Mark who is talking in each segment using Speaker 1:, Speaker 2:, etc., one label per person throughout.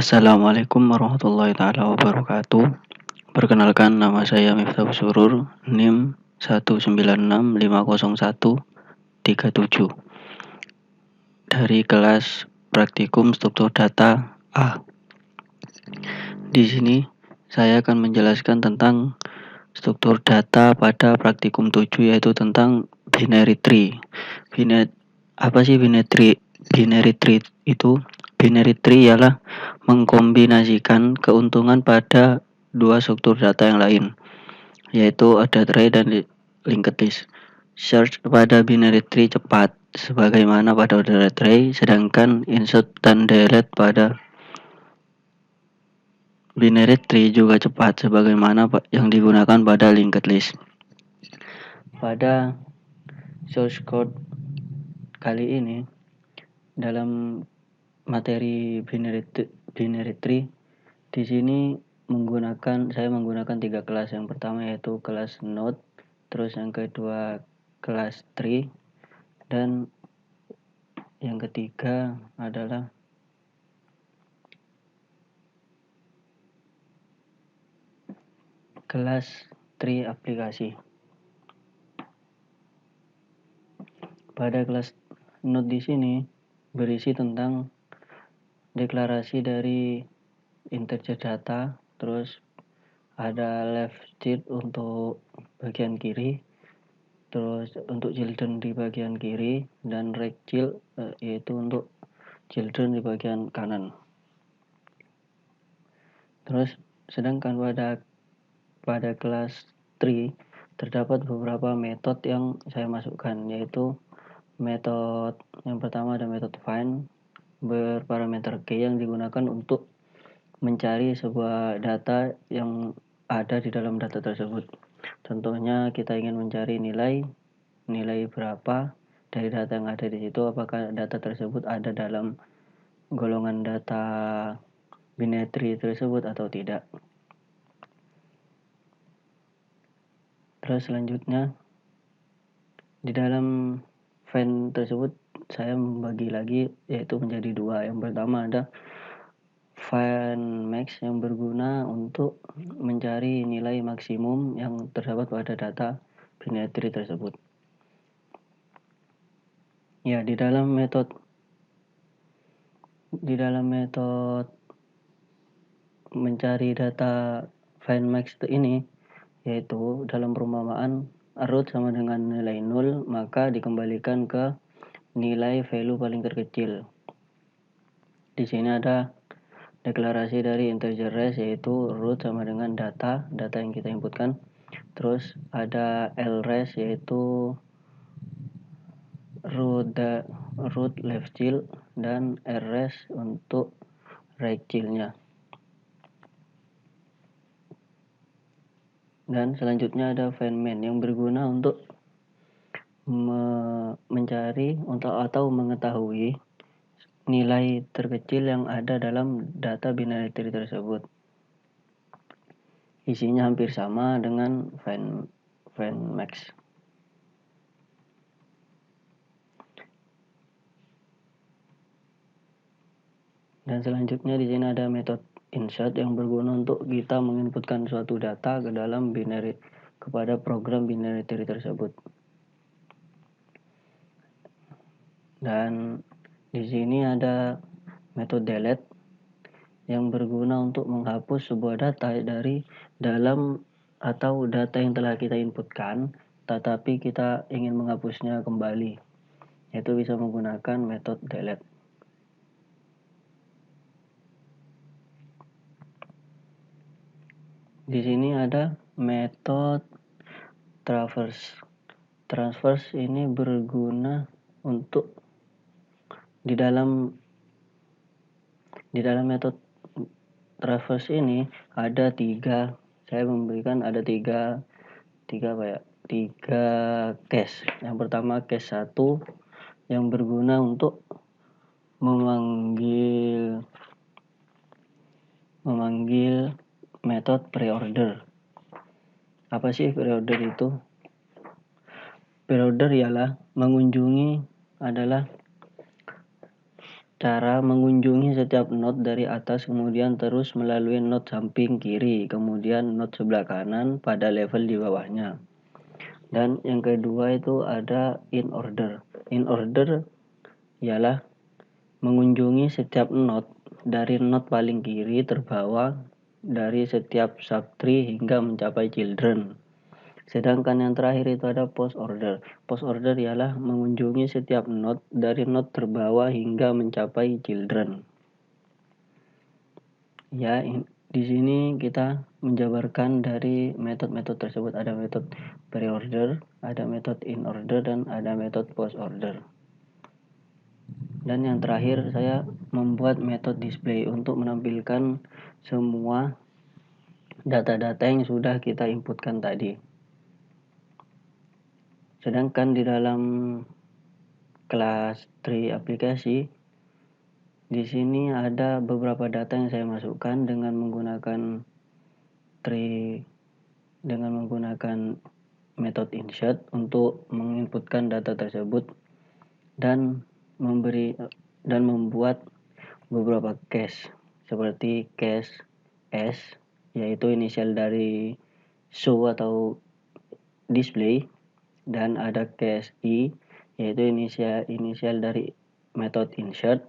Speaker 1: Assalamualaikum warahmatullahi taala wabarakatuh. Perkenalkan, nama saya Miftahul Surur, NIM 1965013 dari kelas Praktikum Struktur Data A. Di sini saya akan menjelaskan tentang struktur data pada praktikum 7, yaitu tentang binary tree. Apa sih binary tree? Binary tree itu Binary tree ialah mengkombinasikan keuntungan pada dua struktur data yang lain, yaitu data array dan linked list. Search pada binary tree cepat sebagaimana pada data array, sedangkan insert dan delete pada binary tree juga cepat sebagaimana yang digunakan pada linked list. Pada source code kali ini, dalam materi binary tree, di sini saya menggunakan 3 kelas. Yang pertama yaitu kelas node, terus yang kedua kelas tree, dan yang ketiga adalah kelas tree aplikasi. Pada kelas node di sini berisi tentang deklarasi dari integer data, terus ada left child untuk bagian kiri, terus untuk children di bagian kiri, dan right child yaitu untuk children di bagian kanan. Terus sedangkan pada kelas tree terdapat beberapa metode yang saya masukkan, yaitu metode yang pertama ada metode find berparameter key yang digunakan untuk mencari sebuah data yang ada di dalam data tersebut. Contohnya kita ingin mencari nilai berapa dari data yang ada di situ, apakah data tersebut ada dalam golongan data binary tree tersebut atau tidak. Terus selanjutnya di dalam find tersebut saya membagi lagi, yaitu menjadi 2. Yang pertama ada find max yang berguna untuk mencari nilai maksimum yang terdapat pada data binary tree tersebut. Ya, di dalam metode mencari data find max ini, yaitu dalam perumpamaan root sama dengan nilai 0, maka dikembalikan ke nilai value paling terkecil. Di sini ada deklarasi dari integer res, yaitu root sama dengan data yang kita inputkan. Terus ada lres, yaitu root left child, dan rres untuk right child-nya. Dan selanjutnya ada find main yang berguna untuk mencari atau mengetahui nilai terkecil yang ada dalam data binary tree tersebut. Isinya hampir sama dengan find max. Dan selanjutnya di sini ada metode insert yang berguna untuk kita menginputkan suatu data ke dalam kepada program binary tree tersebut. Dan di sini ada metode delete yang berguna untuk menghapus sebuah data dari dalam atau data yang telah kita inputkan, tetapi kita ingin menghapusnya kembali, yaitu bisa menggunakan metode delete. Di sini ada metode traverse. Traverse ini berguna untuk di dalam metode traverse ini ada 3. Saya memberikan ada 3 case. Yang pertama case 1 yang berguna untuk memanggil metode preorder. Apa sih preorder itu? Preorder ialah mengunjungi adalah cara mengunjungi setiap node dari atas, kemudian terus melalui node samping kiri, kemudian node sebelah kanan pada level di bawahnya. Dan yang kedua itu ada in order. In order ialah mengunjungi setiap node dari node paling kiri terbawah dari setiap subtree hingga mencapai children. Sedangkan yang terakhir itu ada post order. Post order ialah mengunjungi setiap node dari node terbawah hingga mencapai children. Ya, di sini kita menjabarkan dari metode-metode tersebut. Ada metode pre-order, ada metode in order, dan ada metode post order. Dan yang terakhir saya membuat metode display untuk menampilkan semua data-data yang sudah kita inputkan tadi. Sedangkan di dalam kelas tree aplikasi, di sini ada beberapa data yang saya masukkan dengan menggunakan tree, dengan menggunakan metode insert untuk menginputkan data tersebut dan membuat beberapa cache seperti cache S, yaitu inisial dari show atau display, dan ada cache I, yaitu inisial dari metode insert,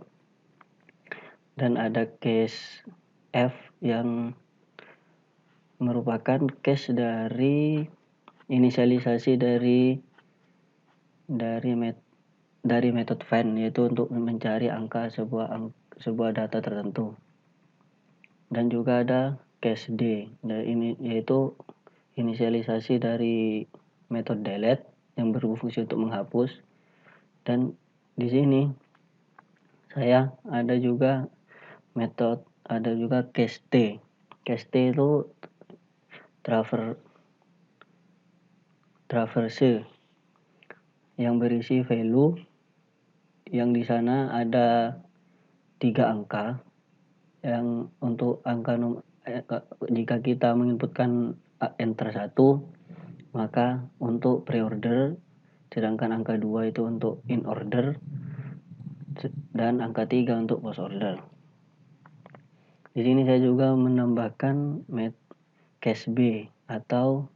Speaker 1: dan ada cache F yang merupakan cache dari inisialisasi dari metode find, yaitu untuk mencari angka sebuah data tertentu. Dan juga ada cache D, yaitu inisialisasi dari metode delete yang berfungsi untuk menghapus. Dan di sini saya ada juga cache T. Cache T itu traverse yang berisi value yang di sana ada 3 angka, yang untuk jika kita menginputkan enter 1, maka untuk pre-order, sedangkan angka 2 itu untuk in order, dan angka 3 untuk post order. Di sini saya juga menambahkan cache B atau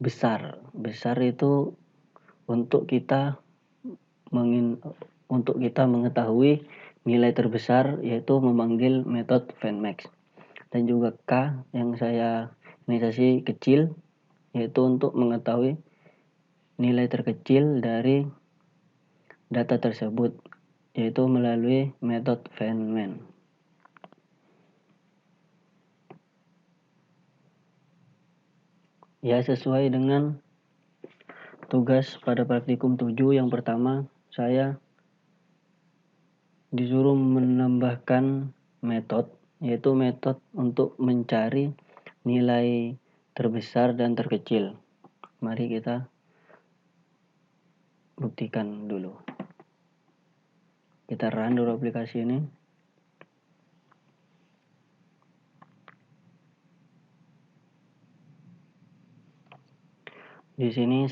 Speaker 1: besar. Besar itu untuk kita mengetahui nilai terbesar, yaitu memanggil metode findMax. Dan juga K yang saya inisialisasi kecil, yaitu untuk mengetahui nilai terkecil dari data tersebut, yaitu melalui metode findMan. Ya, sesuai dengan tugas pada praktikum 7 yang pertama, saya disuruh menambahkan metode, yaitu metode untuk mencari nilai terbesar dan terkecil. Mari kita buktikan dulu. Kita run dulu aplikasi ini. Di sini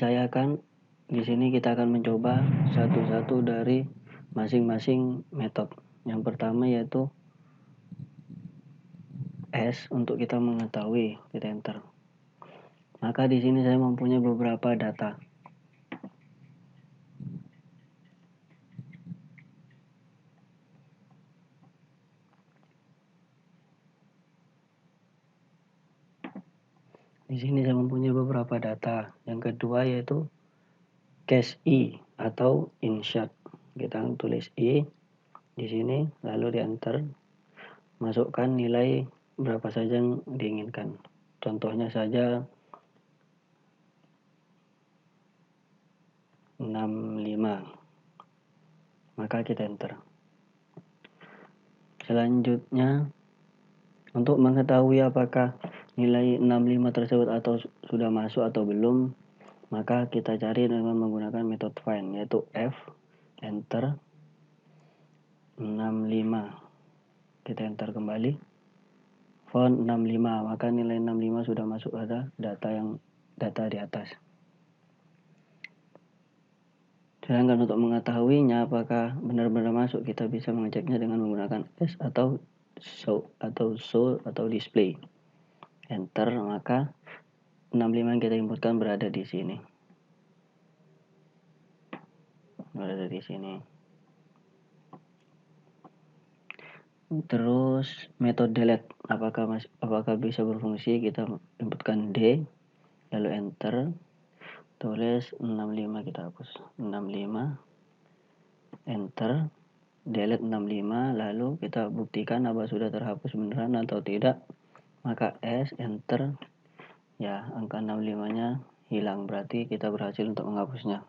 Speaker 1: kita akan mencoba satu-satu dari masing-masing metode. Yang pertama yaitu S, untuk kita mengetahui, kita enter. Maka di sini saya mempunyai beberapa data. Di sini saya mempunyai beberapa data. Yang kedua yaitu cache I atau insert. Kita tulis I di sini, lalu di enter. Masukkan nilai berapa saja yang diinginkan. Contohnya saja 65. Maka kita enter. Selanjutnya, untuk mengetahui apakah nilai 65 tersebut atau sudah masuk atau belum, maka kita cari dengan menggunakan metode find, yaitu F, enter 65. Kita enter kembali, found 65, maka nilai 65 sudah masuk pada data di atas. Sedangkan untuk mengetahuinya apakah benar-benar masuk, kita bisa mengeceknya dengan menggunakan S atau show atau display. Enter, maka 65 yang kita inputkan berada di sini. Terus metode delete, apakah bisa berfungsi? Kita inputkan D, lalu enter, tulis 65, kita hapus 65, enter, delete 65, lalu kita buktikan apa sudah terhapus beneran atau tidak, maka S, enter, ya angka 65 nya hilang, berarti kita berhasil untuk menghapusnya.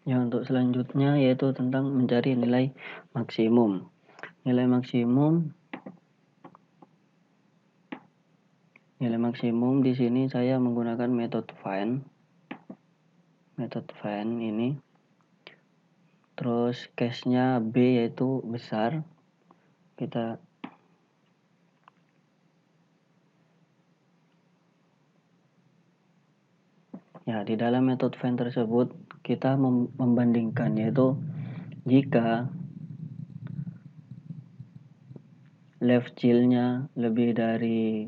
Speaker 1: Yang untuk selanjutnya yaitu tentang mencari nilai maksimum. Nilai maksimum di sini saya menggunakan metode find. Metode find ini. Terus case-nya B yaitu besar. Di dalam metode find tersebut kita membandingkan, yaitu jika left child-nya lebih dari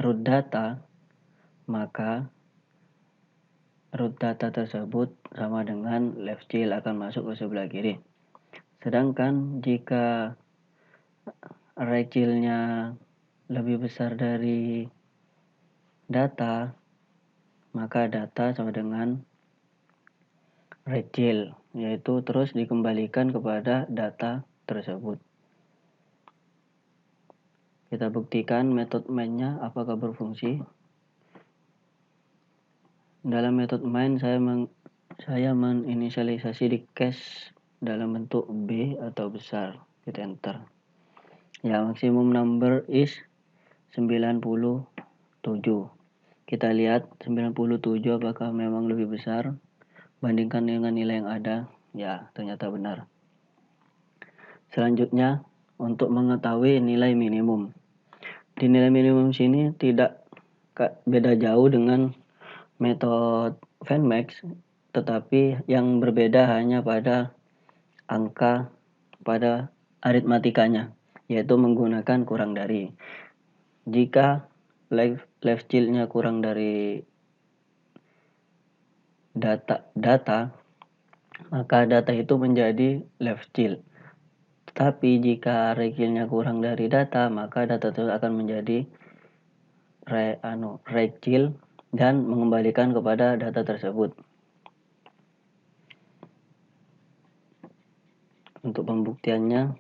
Speaker 1: root data, maka root data tersebut sama dengan left child akan masuk ke sebelah kiri. Sedangkan jika right child-nya lebih besar dari data, maka data sama dengan right child, yaitu terus dikembalikan kepada data tersebut. Kita buktikan metode main-nya apakah berfungsi. Dalam metode main saya meninisialisasi di case dalam bentuk B atau besar. Kita enter. Ya, maximum number is 97. Kita lihat 97 apakah memang lebih besar. Bandingkan dengan nilai yang ada. Ya, ternyata benar. Selanjutnya, untuk mengetahui nilai minimum. Di nilai minimum sini tidak beda jauh dengan metode findmax, tetapi yang berbeda hanya pada angka, pada aritmatikanya, yaitu menggunakan kurang dari. Jika left child-nya kurang dari data, maka data itu menjadi left child. Tetapi jika right child-nya kurang dari data, maka data itu akan menjadi right child dan mengembalikan kepada data tersebut. Untuk pembuktiannya,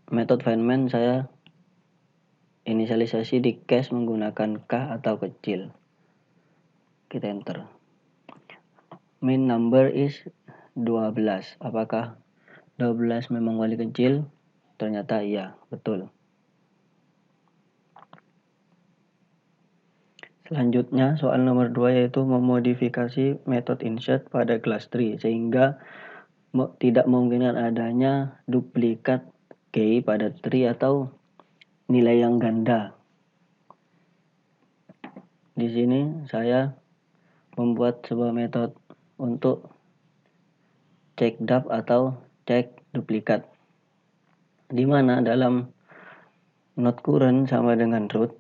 Speaker 1: metode findman saya inisialisasi di case menggunakan K atau kecil. Kita enter. Min number is 12. Apakah 12 memang wali kecil? Ternyata iya, betul. Selanjutnya soal nomor 2 yaitu memodifikasi metode insert pada kelas tree sehingga tidak memungkinkan adanya duplikat key pada tree atau nilai yang ganda. Di sini saya membuat sebuah metode untuk cek dap atau cek duplikat, di mana dalam not current sama dengan root,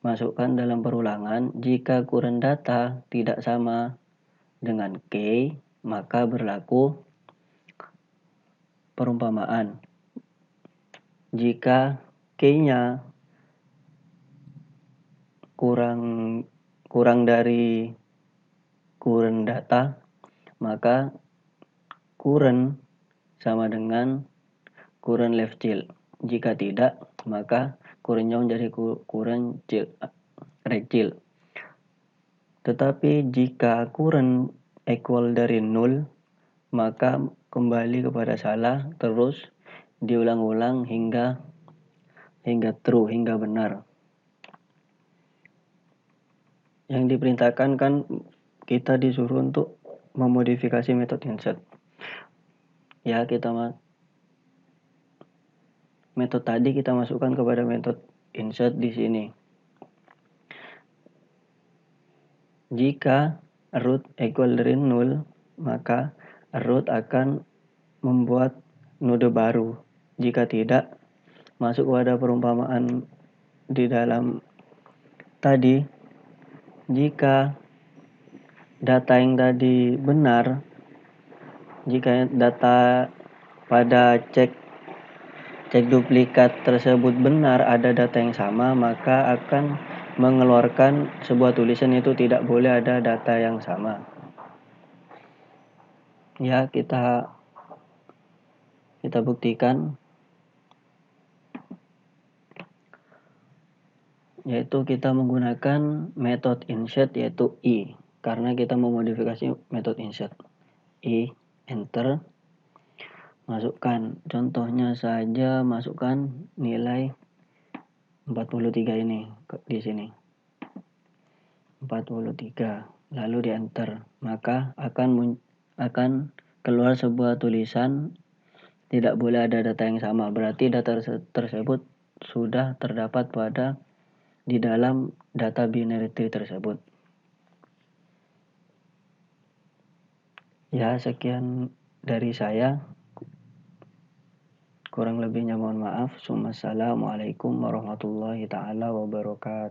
Speaker 1: masukkan dalam perulangan. Jika current data tidak sama dengan key, maka berlaku perumpamaan. Jika key-nya kurang dari current data, maka current sama dengan current left child. Jika tidak, maka current-nya menjadi current right child. Tetapi jika current equal dari 0, maka kembali kepada salah, terus diulang-ulang hingga true, hingga benar. Yang diperintahkan kan kita disuruh untuk memodifikasi metode insert. Ya, metode tadi kita masukkan kepada metode insert di sini. Jika root equal dari 0, maka root akan membuat node baru. Jika tidak, masuk pada perumpamaan di dalam tadi, jika data yang tadi benar, jika data pada cek duplikat tersebut benar, ada data yang sama, maka akan mengeluarkan sebuah tulisan itu tidak boleh ada data yang sama. Ya, kita buktikan, yaitu kita menggunakan metode insert yaitu i, karena kita memodifikasi metode insert. I, enter, masukkan, contohnya saja masukkan nilai 43 ini di sini, 43, lalu di enter, maka akan keluar sebuah tulisan tidak boleh ada data yang sama. Berarti data tersebut sudah terdapat di dalam data binary tree tersebut. Ya, sekian dari saya. Kurang lebihnya mohon maaf. Assalamualaikum warahmatullahi taala wabarakatuh.